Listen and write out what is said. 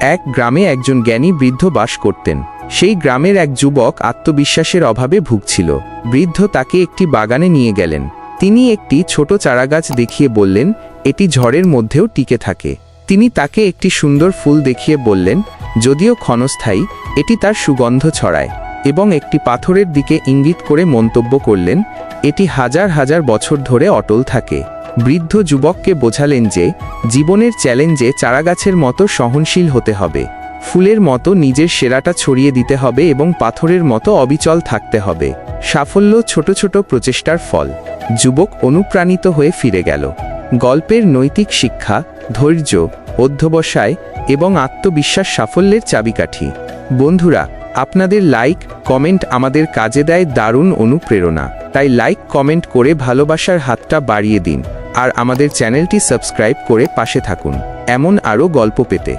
এক গ্রামে একজন জ্ঞানী বৃদ্ধ বাস করতেন। সেই গ্রামের এক যুবক আত্মবিশ্বাসের অভাবে ভুগছিল। বৃদ্ধ তাকে একটি বাগানে নিয়ে গেলেন। তিনি একটি ছোট চারাগাছ দেখিয়ে বললেন, এটি ঝড়ের মধ্যেও টিকে থাকে। তিনি তাকে একটি সুন্দর ফুল দেখিয়ে বললেন, যদিও ক্ষণস্থায়ী, এটি তার সুগন্ধ ছড়ায়, এবং একটি পাথরের দিকে ইঙ্গিত করে মন্তব্য করলেন, এটি হাজার হাজার বছর ধরে অটল থাকে। বৃদ্ধ যুবককে বোঝালেন যে জীবনের চ্যালেঞ্জে চারাগাছের মতো সহনশীল হতে হবে, ফুলের মতো নিজের সেরাটা ছড়িয়ে দিতে হবে এবং পাথরের মতো অবিচল থাকতে হবে। সাফল্য ছোট ছোট প্রচেষ্টার ফল। যুবক অনুপ্রাণিত হয়ে ফিরে গেল। গল্পের নৈতিক শিক্ষা: ধৈর্য, অধ্যবসায় এবং আত্মবিশ্বাস সাফল্যের চাবিকাঠি। বন্ধুরা, আপনাদের লাইক, কমেন্ট আমাদের কাজে দেয় দারুণ অনুপ্রেরণা। তাই লাইক, কমেন্ট করে ভালোবাসার হাতটা বাড়িয়ে দিন আর আমাদের চ্যানেলটি সাবস্ক্রাইব করে পাশে থাকুন এমন আরও গল্প পেতে।